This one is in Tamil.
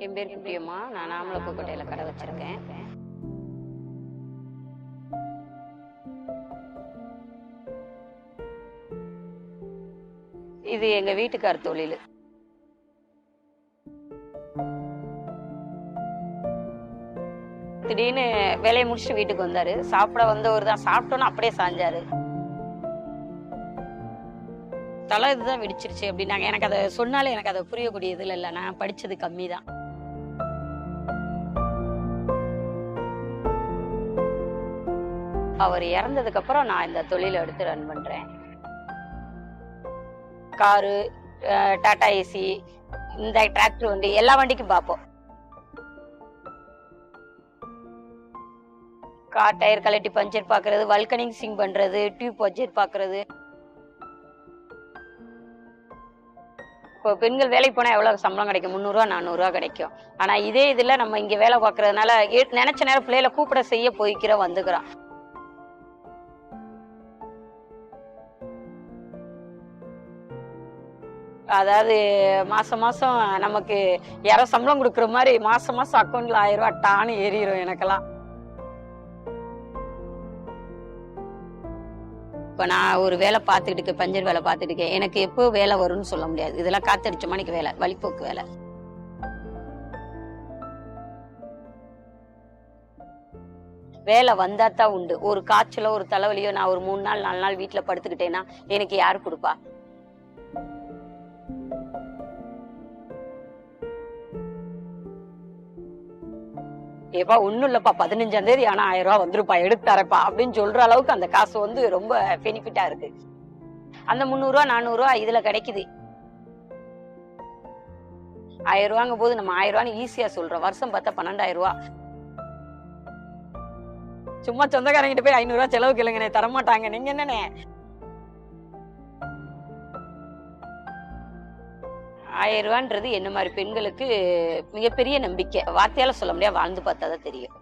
என் பேர் குட்டியம்மா. நான் நாமலக்கோட்டையில கடை வச்சிருக்கேன். இது எங்க வீட்டுக்கார் தொழில். திடீர்னு வேலையை முடிச்சுட்டு வீட்டுக்கு வந்தாரு. சாப்பிட வந்தவர் தான். சாப்பிட்டோன்னு அப்படியே சாஞ்சாரு. தலை இதுதான் வெடிச்சிருச்சு அப்படின்னாங்க. எனக்கு அதை சொன்னாலே எனக்கு அதை புரியக்கூடியது இல்லை. நான் படிச்சது கம்மி தான். அவர் இறந்ததுக்கு அப்புறம் நான் இந்த தொழிலை எடுத்து ரன் பண்றேன். காரு, டாடா ஏசி, இந்த டிராக்டர் வண்டி, எல்லா வண்டிக்கும் பார்ப்போம். கார் டயர் கலட்டி பஞ்சர் பாக்குறது, வல்கனிங் சிங் பண்றது, டியூப் பஞ்சர் பாக்குறது. இப்போ பெண்கள் வேலைக்கு போனா எவ்வளவு சம்பளம் கிடைக்கும்? 300 ரூபா 400 ரூபா கிடைக்கும். ஆனா இதே இதுல நம்ம இங்க வேலை பாக்குறதுனால நினைச்ச நேரம் பிள்ளைகளை கூப்பிட செய்ய போய்க்கிறோம், வந்துக்கிறோம். அதாவது மாசம் மாசம் நமக்கு யாரோ சம்பளம் கொடுக்குற மாதிரி மாசம் மாசம் அக்கௌண்ட்ல 1000 ரூபாய் டான்னு ஏறிடும் எனக்கெல்லாம். இப்ப நான் ஒரு வேலை பார்த்துக்கிட்டு பஞ்சர் வேலை பார்த்துட்டு இருக்கேன். எனக்கு எப்போ வேலை வரும்னு சொல்ல முடியாது. இதெல்லாம் காத்தடிச்ச மணிக்கு வேலை, வழிபோக்கு வேலை. வேலை வந்தா தான் உண்டு. ஒரு காய்ச்சலோ ஒரு தலைவலியோ நான் ஒரு 3 நாள் 4 நாள் வீட்டுல படுத்துக்கிட்டேன்னா எனக்கு யாரு கொடுப்பா? ஏப்பா ஒண்ணும் இல்லப்பா, 15ஆம் தேதி ஆனா 1000 ரூபாய் வந்துருப்பா, எடுத்தாரப்பா அப்படின்னு சொல்ற அளவுக்கு அந்த காசு வந்து ரொம்ப பெனிஃபிட்டா இருக்கு. அந்த 300 ரூபா 400 ரூபா இதுல கிடைக்குது. 1000 ரூபாங்க போது நம்ம 1000 ரூபான்னு ஈஸியா சொல்றோம். வருஷம் பார்த்தா 12000 ரூபாய். சும்மா சொந்தக்காரங்கிட்ட போய் 500 ரூபாய் செலவு கேளுங்கண்ணே, தரமாட்டாங்க. நீங்க என்னண்ணே 1000 ரூபான்றது என்ன மாதிரி பெண்களுக்கு மிகப்பெரிய நம்பிக்கை. வார்த்தையால சொல்ல முடியாது, வாழ்ந்து பார்த்தாதான் தெரியும்.